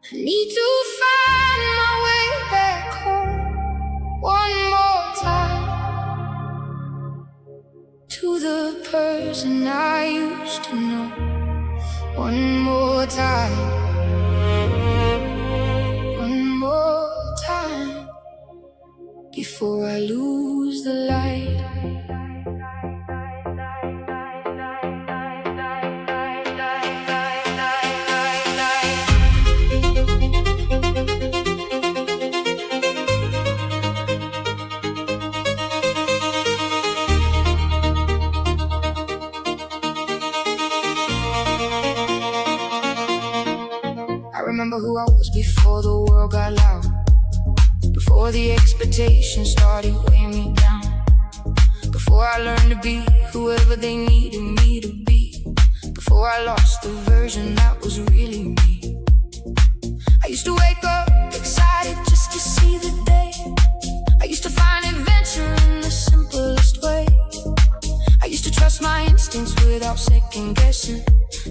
I need to find my way back home one more time, to the person I used to know. One more time, one more time, before I lose the light. I remember who I was before the world got loud, before the expectations started weighing me down, before I learned to be whoever they needed me to be, before I lost the version that was really me. I used to wake up excited just to see the day. I used to find adventure in the simplest way. I used to trust my instincts without second guessing.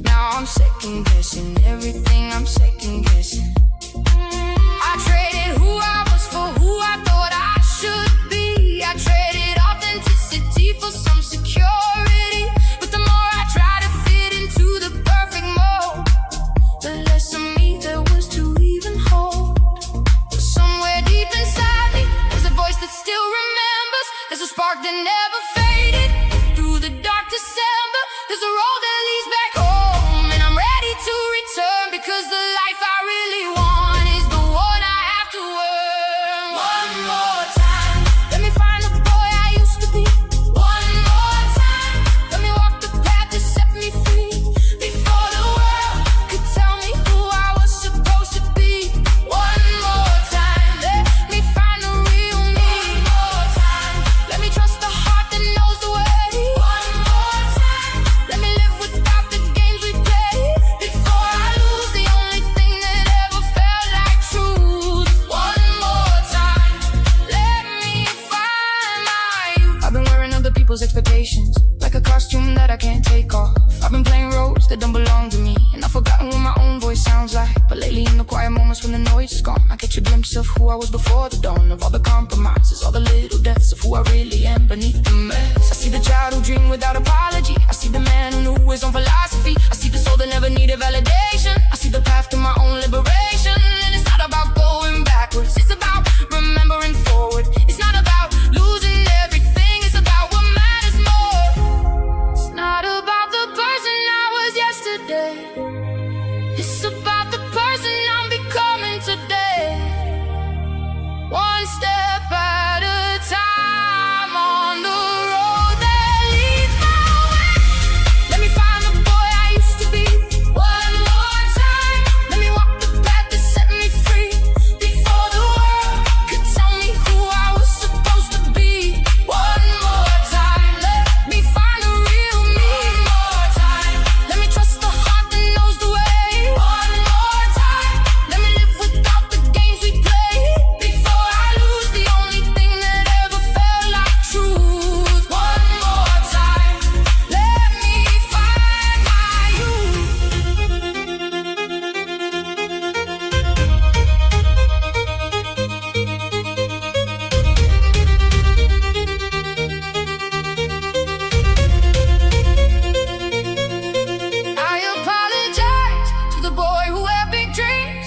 Now I'm second guessing everything, I'm second guessing. I traded who I was for who I thought I should be. I traded authenticity for some security. But the more I try to fit into the perfect mold, the less of me there was to even hold. But somewhere deep inside me, there's a voice that still remembers. There's a spark that never faded. Through the dark December, there's a road that leads back home, and I'm ready to return, because the life I really want is the one I have to earn. One more time, let me find the boy I used to be. One more time, let me walk the path that set me free, before the world could tell me who I was supposed to be. One more time, let me find the real me. One more time, let me trust the heart that knows the way. One more time, let me live without the games we play, before I lose the only thing that ever felt like truth. One more time, let me find my youth. I've been wearing other people's expectations, like a costume that I can't take off. I've been playing roles that don't belong to me, and I've forgotten what my own voice sounds like. But lately in the quiet moments when the noise is gone, I catch a glimpse of who I was before the dawn, of all the compromises, all the little deaths of who I really am beneath the mess. I see the child who dreamed without apology. I see the man who knew his own philosophy. I see the soul that never needed validation. I see the path to my own liberation. And it's not about going backwards, it's about remembering forward. It's not about losing everything, it's about what matters more. It's not about the person I was yesterday, it's about the person I'm becoming today. One step at a time on the road that leads my way. Let me find the boy I used to be. One more time, let me walk the path that set me free, before the world could tell me who I was supposed to be. One more time, let me find the real me. One more time, let me trust the heart that knows the way. One more time, let me live without the games we play, before I lose the only thing that ever felt like truth. One more time, let me find my youth. I apologize to the boy who had big dreams.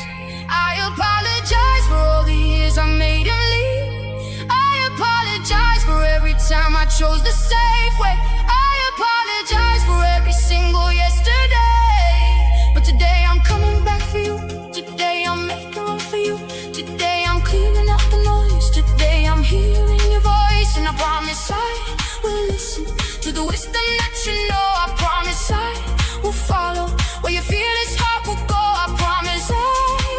I apologize for all the years I made him leave. I apologize for every time I chose the safe way. I apologize for every single yesterday. But today I'm coming back for you. Today I'm making room for you. Today I'm clearing out the noise. Today I'm hearing your voice, and I promise I will listen to the wisdom that you know. I promise I will follow where your fearless heart will go. I promise I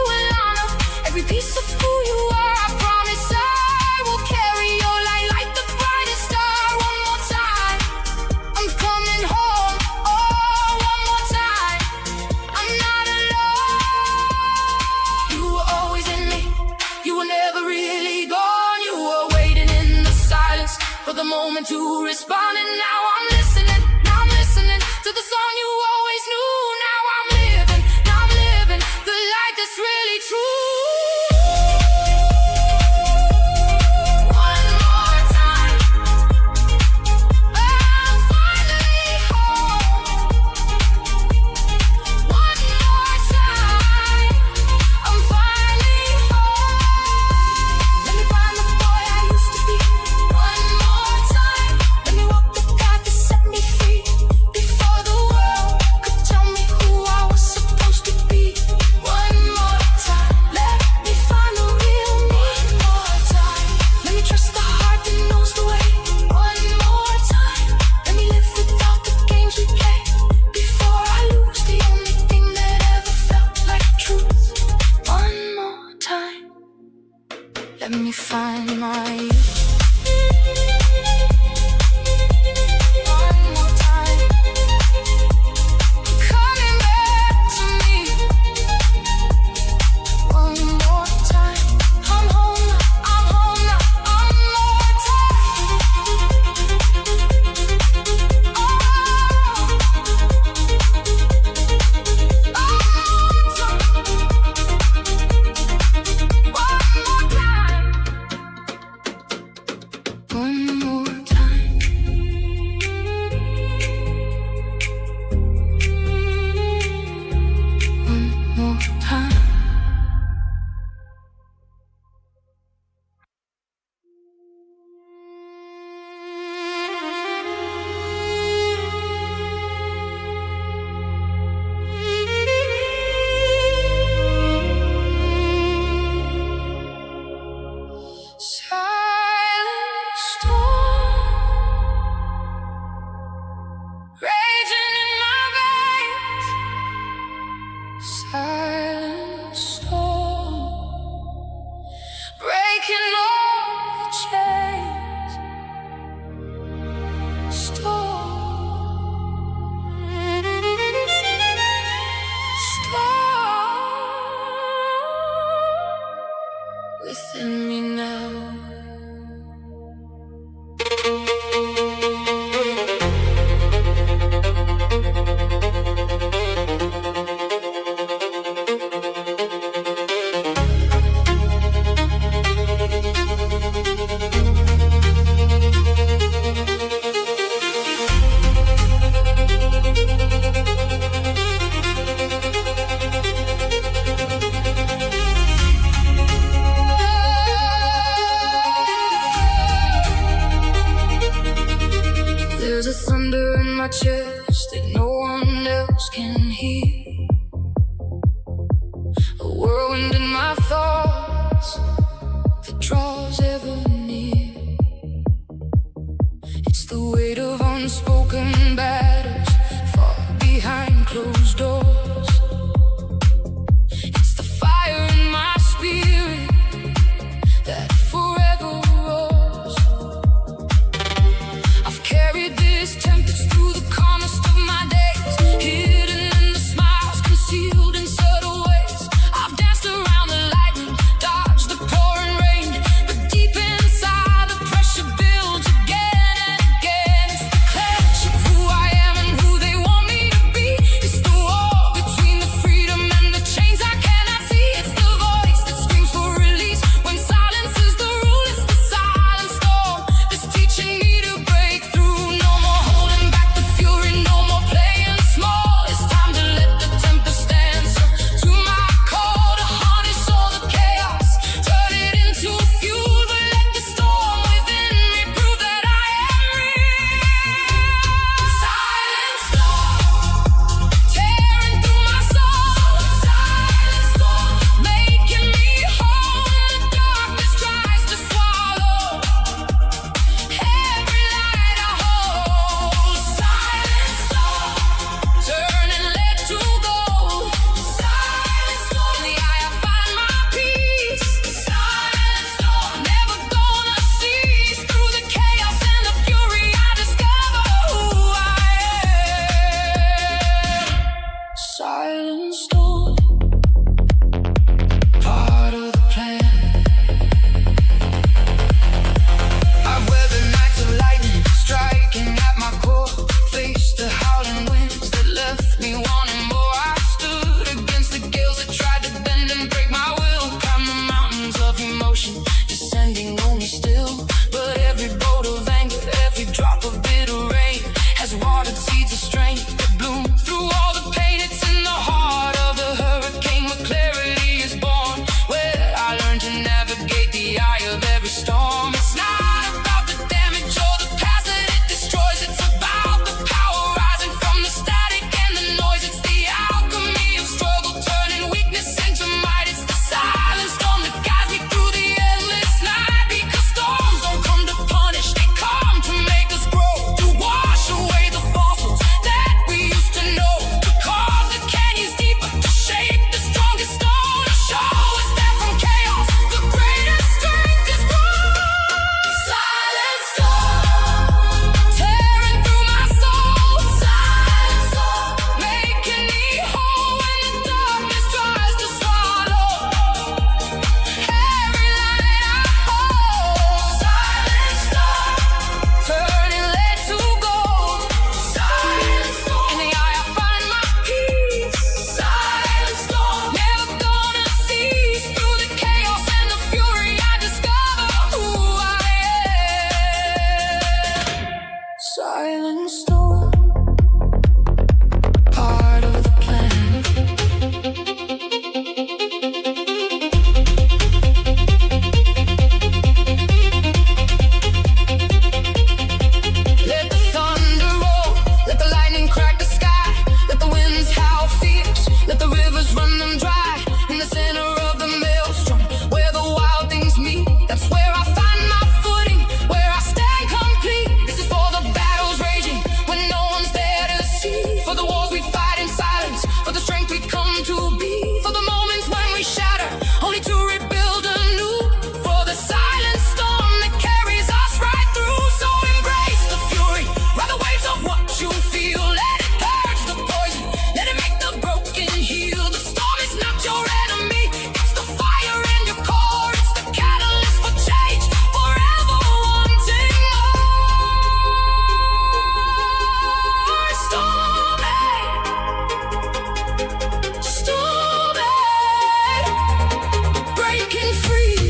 will honor every piece of who you are. I promise I will carry your light like the brightest star. One more time, I'm coming home. Oh, one more time, I'm not alone. You were always in me, you were never really gone. You were waiting in the silence for the moment to respond, and now I'm listening. Now I'm listening to the song you always knew. Now I'm living the light that's it's really true. Let me find my youth. One more time, coming back to me. One more time, I'm home now, I'm home now. One more time, oh. One more time. One more time. Silent storm raging in my veins. Silent storm breaking all the chains. Storm within me now. There's a thunder in my chest that no one else can hear. A whirlwind in my thoughts that draws ever near. It's the weight of unspoken battles far behind closed doors. It's the fire in my spirit that forever roars. I've carried this tempest through the calmest of my days, hidden in the smiles, concealed in subtle ways. I've danced around the lightning, dodged the pouring rain, but deep inside the pressure builds again and again. It's the clash of who I am and who they want me to be. It's the war between the freedom and the chains I cannot see. It's the voice that screams for release when silence is the rule. It's the silent storm that's teaching me to break through. No more holding back the fury, no more playing small. It's time to let the tempest answer to my call, to harness all the chaos, turn it into fuel, but let the storm within me prove that I am real. Silent storm tearing through my soul. Silent storm making me whole. The darkness tries to swallow every light I hold. Silent storm turning lead to gold. Silent storm in the eye I find my peace. Silent storm never gonna cease. Through the chaos and the fury I discover who I am. Silent storm, part of the plan. I've weathered nights of lightning striking at my core, faced the howling winds that left me wanting more. I stood against the gales that tried to bend and break to be. For the moments when we shatter, only to rebuild anew. For the silent storm that carries us right through. So embrace the fury, ride the waves of what you feel. Let it purge the poison, let it make the broken heal. The storm is not your enemy, it's the fire in your core. It's the catalyst for change, forever wanting more. Storm it, breaking free.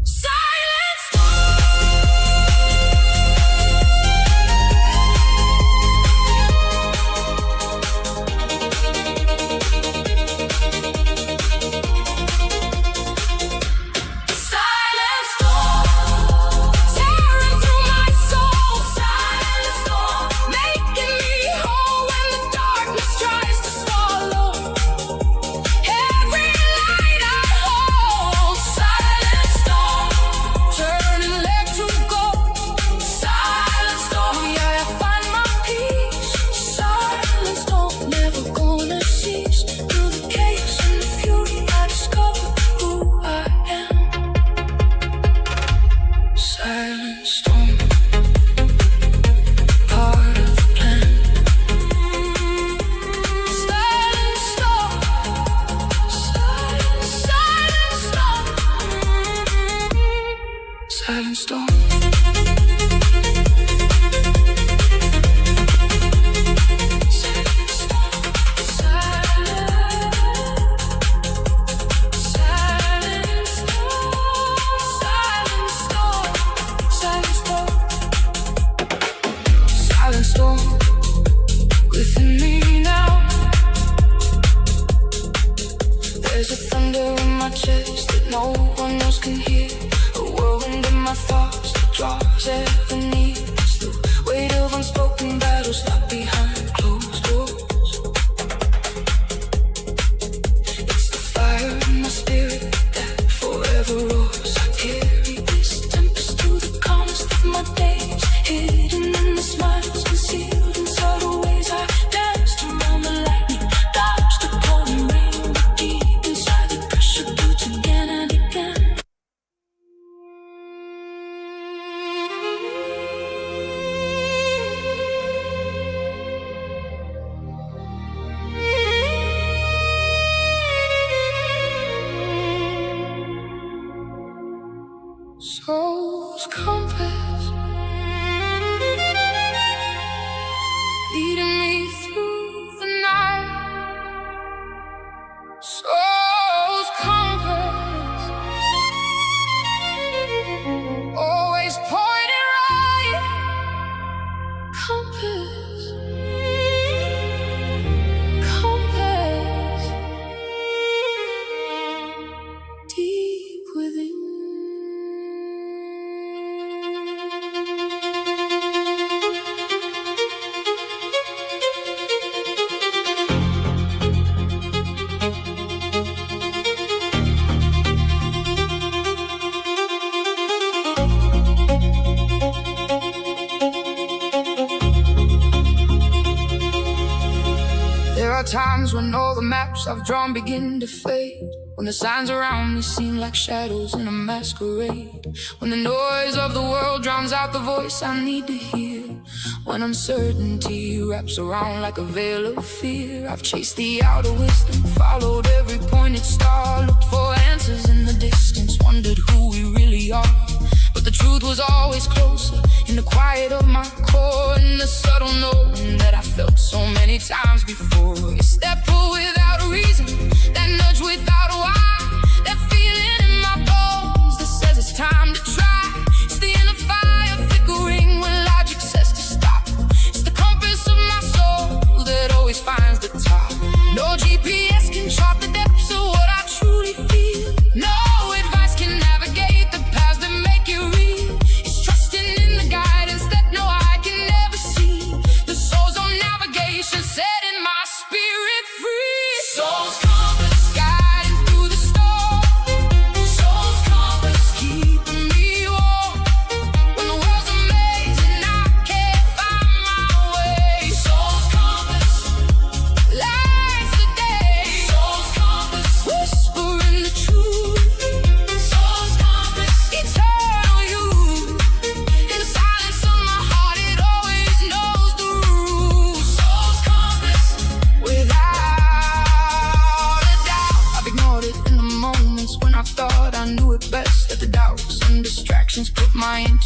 Silent Silent storm, tearing through my soul. Silent storm, making me whole when the darkness tries to swallow every light I hold. Silent storm, turning lead to gold. Silent storm, yeah, I find my peace. Silent storm, never gonna cease. Through the chaos and the fury, I discover who I am. Silent storm, part of the plan. Silent storm, silent storm, silent storm. Silent storm within me now. There's a thunder in my chest that no one else can hear. A whirlwind in my thoughts that draws ever near. It's the weight of unspoken battles locked behind closed doors. It's the fire in my spirit that forever roars. I carry this tempest through the calmest of my days, hidden in the smiles, concealed in subtle ways. I danced around the lightning, dodged the pouring rain, but deep inside the pressure builds again and again. Soul's compass, leading me through the night. Soul's compass, always pointing right. Compass, compass, deep within. There are times when all the maps I've drawn begin to fade, when the signs around me seem like shadows in a masquerade, when the noise of the world drowns out the voice I need to hear, when uncertainty wraps around like a veil of fear. I've chased the outer wisdom, followed every pointed star, looked for answers in the distance, wondered who we really are. But the truth was always closer, in the quiet of my core, in the subtle knowing that I felt so many times before. It's that pull without a reason, that nudge without a why, that feeling in my bones that says it's time to try. It's the inner fire flickering when logic says to stop. It's the compass of my soul that always finds the top. No GPS can chart the depths of what I truly feel. No advice can navigate the paths that make it real. It's trusting in the guidance that no eye can never see. The soul's on navigation, setting my spirit free.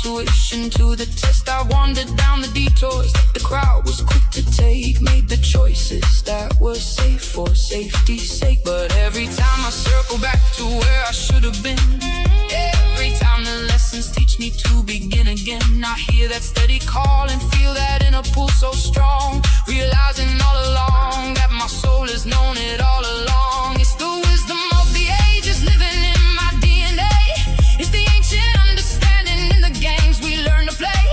intuition to the test. I wandered down the detours that the crowd was quick to take. Made the choices that were safe for safety's sake. But every time I circle back to where I should have been, every time the lessons teach me to begin again, I hear that steady call and feel that inner pull so strong. Realizing all along that my soul has known it all along. It's the wisdom of the ages living in my DNA. It's the ancient understanding in the games we learn to play.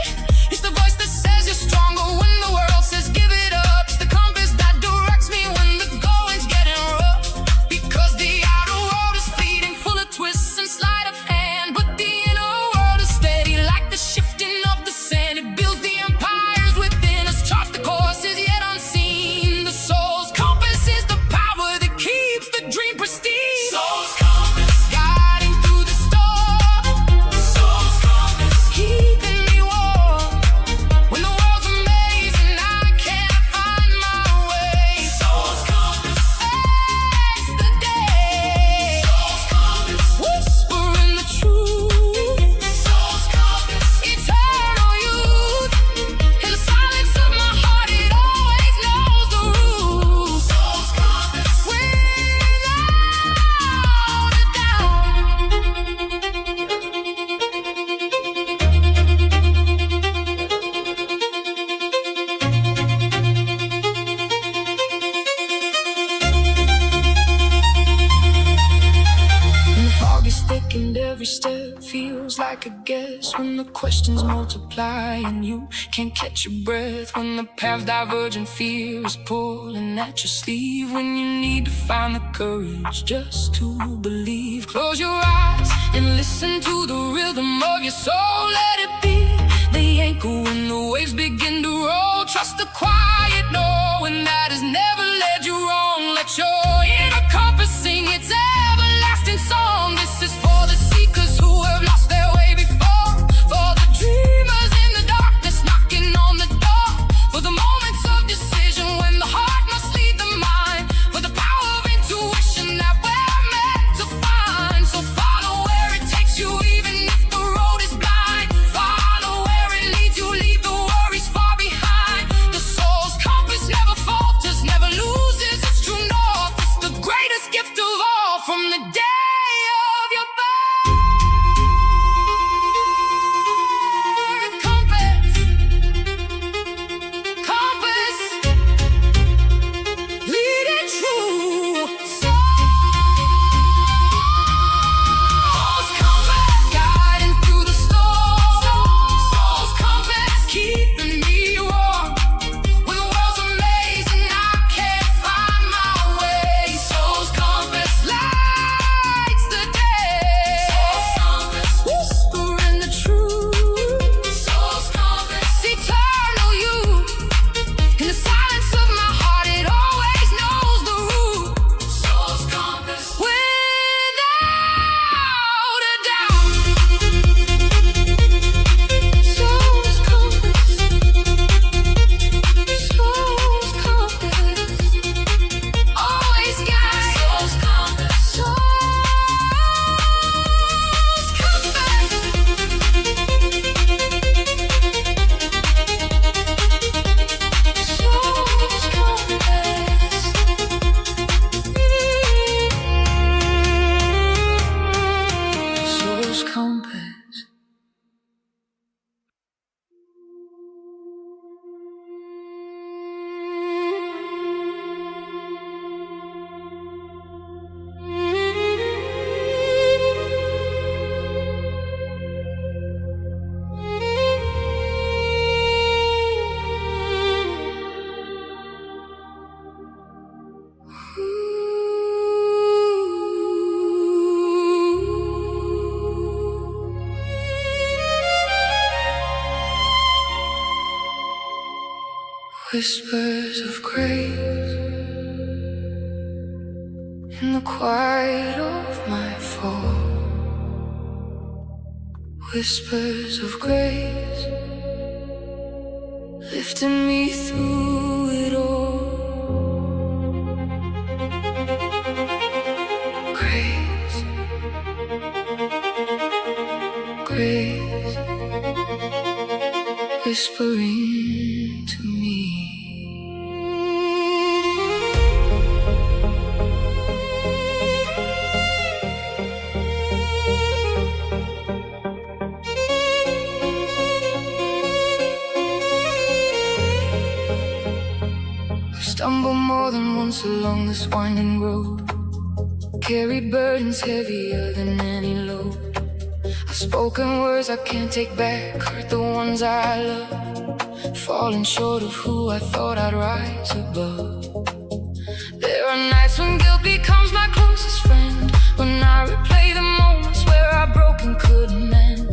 It's the voice that says you're stronger when the world says give it up. It's the compass that directs me when the going's getting rough. Because the outer world is fleeting, full of twists and sleight of hand, but the inner world is steady like the shifting of the sand. It builds the empires within us, charts the courses yet unseen. The soul's compass is the power that keeps the dream pristine. Soul's compass, guiding through the storm. Soul's compass, keeping me warm. When the world's amazing, I can't find my way. Soul's compass, it's the day. Soul's compass, whispering the truth. Soul's compass, eternal youth. In the silence of my heart, it always knows the rules. Soul's compass, without a doubt. When the fog is thick and every step feels like a guess, when the questions multiply and you can't catch your breath, when the paths diverge and fear is pulling at your sleeve, when you need to find the courage just to believe. Close your eyes and listen to the rhythm of your soul. Let it be the anchor when the waves begin to roll. Trust the quiet knowing that has never led you wrong. Let your inner compass sing its everlasting song. This is for the seekers who have lost their way before, for the dreamers in the darkness knocking on the door, for the moments of decision when the heart must lead the mind, for the power of intuition that we're meant to find. So follow where it takes you even if the road is blind. Follow where it leads you, leave the worries far behind. The soul's compass never falters, never loses its true north. It's the greatest gift of all from the day of your birth. Compass, compass, leading true. Soul's compass, guiding through the storm. Soul's compass, keeping me warm. When the world's amazing, I can't find my way. Soul's compass lights the day. Soul's compass, whispering the truth. Soul's compass, eternal youth. In the silence of my heart, it always knows the route. Soul's compass, without a doubt. Soul's compass, soul's compass, always guide. Soul's compass, soul's compass. Soul's compass. Soul's compass. Whispers of grace in the quiet of my fall. Whispers of grace lifting me through it all. Grace, grace. whispering to me. Stumble more than once along this winding road, carried burdens heavier than any load. I've spoken words I can't take back, hurt the ones I love, falling short of who I thought I'd rise above. There are nights when guilt becomes my closest friend, when I replay the moments where I broke and couldn't mend,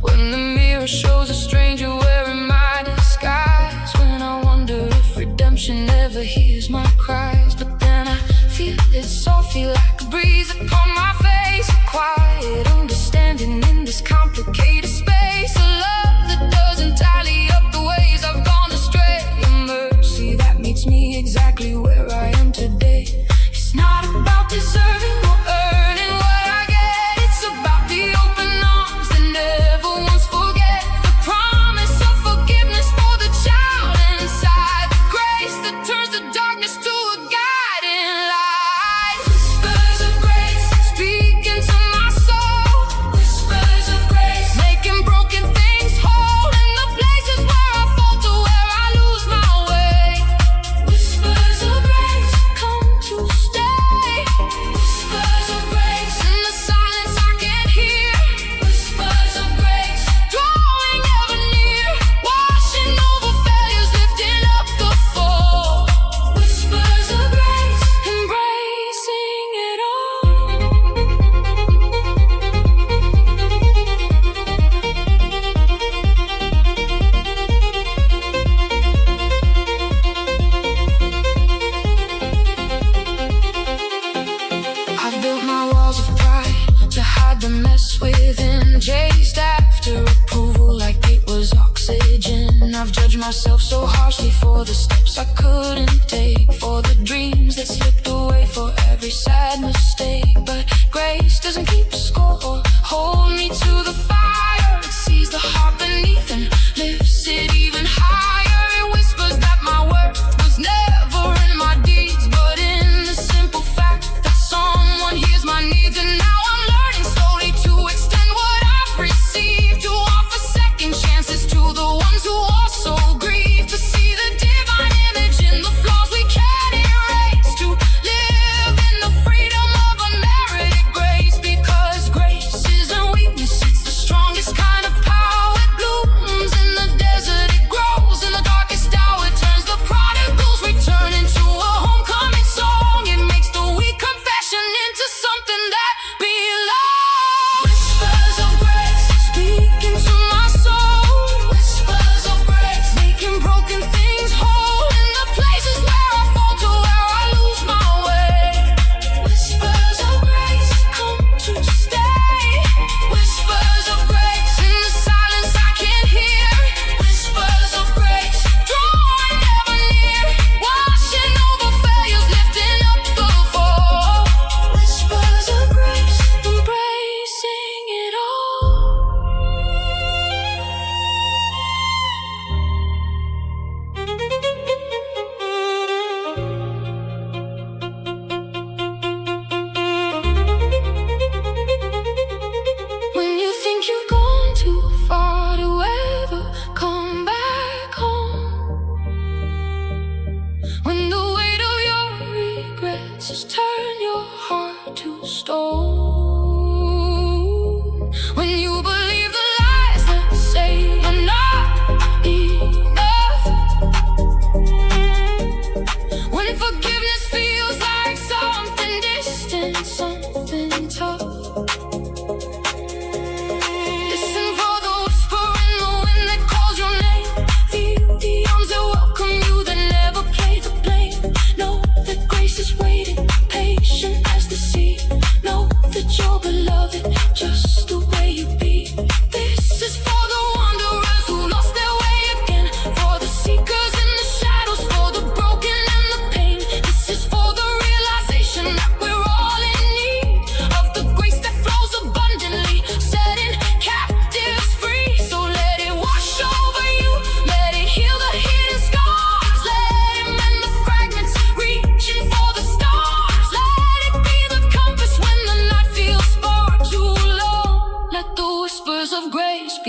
when the mirror shows a stranger wearing my disguise, when I wonder if redemption never hears my cries. But then I feel it softly like a breeze upon my face, a quiet understanding in this complicated space, a love that doesn't tally up the ways I've gone astray, a mercy that meets me exactly where I am today. It's not about deserving or earning what I get, it's about the open arms that never once forget, the promise of forgiveness for the child inside, the grace that turns the darkness to a guiding light. Whispers of grace speak into my soul, whispers of grace making broken things whole, in the places where I falter, where I lose my way. Whispers of grace come to stay, whispers of grace in the silence I can't hear, whispers of grace drawing ever near, washing over failures, lifting up the fall. Whispers of grace, embracing it all. I've built my walls of pride to hide the mess within, chased after approval like it was oxygen. I've judged myself so harshly for the steps I couldn't take, for the dreams that slipped away, for every sad mistake. But grace doesn't keep score, hold me to the fire. It sees the heart beneath and lifts it even higher. It whispers that my worth was never in my deeds, but in the simple fact that someone hears my needs. And now I'm learning slowly to extend what I've received, to offer second chances to the ones who also grieve, to see the divine image in the flaws we can't erase, to live in the freedom of unmerited grace, because grace isn't weakness, it's the strongest kind of power. It blooms in the desert, it grows in the darkest hour, it turns the prodigal's return into a homecoming song. It makes the weak confession into something that belongs. Whispers of grace speak into my soul, whispers of grace making broken things whole, in the places where I falter, where I lose my way. Whispers of grace come to stay, whispers of grace in the silence I can't hear, whispers of grace drawing ever near, washing over failures, lifting up the fall. Whispers of grace, embracing it all. When you think you've gone too far to ever come back home, when the weight of your regrets has turned your heart to stone, when you believe the lies that say you're not enough, when forgiveness feels like something distant, something tough. Listen for the whisper in the wind that calls your name. Feel the arms that welcome you, that never play the blame. Know that grace is waiting, patient as the sea. Know that you're beloved just the way you be.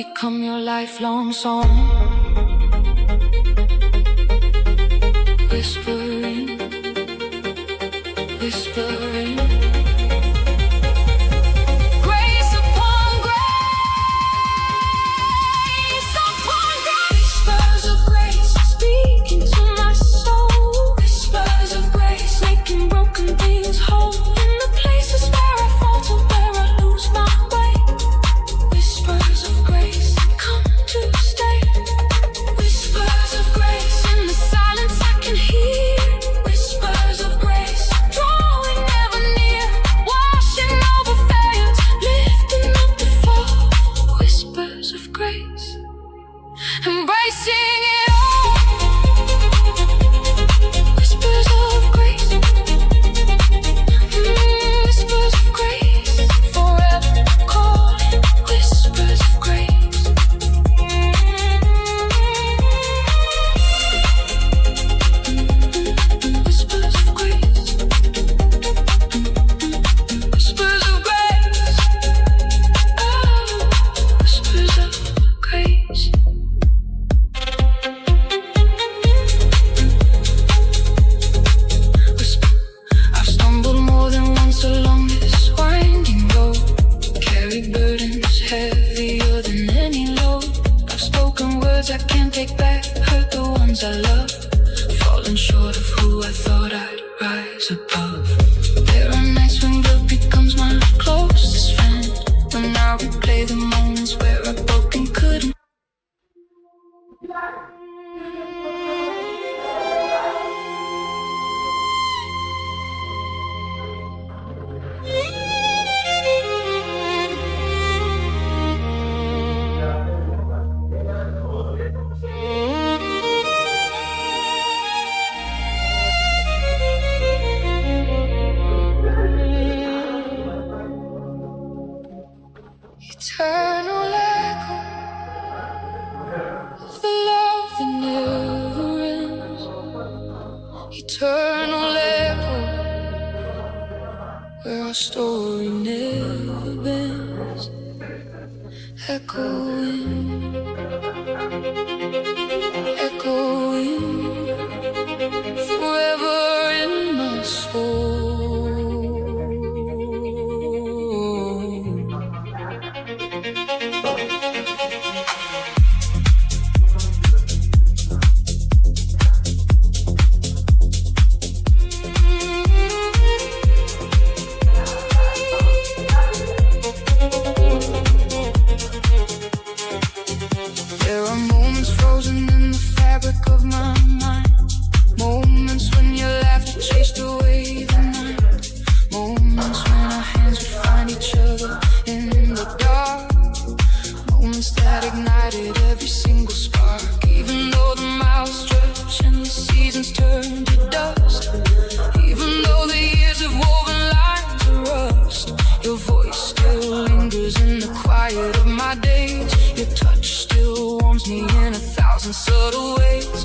become your lifelong song. Whispering, whispering. Grace upon grace upon grace. Whispers of grace speaking to my soul. Whispers of grace making broken things whole. In the places where I falter, where I lose my way. Whispers of grace come to stay. Whispers of grace in the silence I can hear. Whispers of grace drawing ever near, washing over failures, lifting up the fall. Whispers of grace, embracing it all. Whispers of grace, whispers of grace, forever calling. Whispers of grace. Whispers of grace. Whispers of grace. Oh, whispers of grace. I've stumbled more than once along this winding road. Carried burdens heavier than any load. I've spoken words I can't take back, hurt the ones I love. Fallen short of who I thought I'd rise above. There are nights when love becomes my closest friend, when I replay the moments where I broke and couldn't. Eternal echo of the love that never ends. Eternal echo where our story never bends. Echoing, echoing forever in my soul. There are moments frozen in the fabric of my mind. Moments when your laughter chased away the night. Moments when our hands would find each other in the dark. Moments that ignited every single spark. Even though the miles stretch and the seasons turn to dust. Even though the years have woven lines of rust. Your voice still lingers in the quiet of my days. Your touch still warms me in 1,000 subtle ways.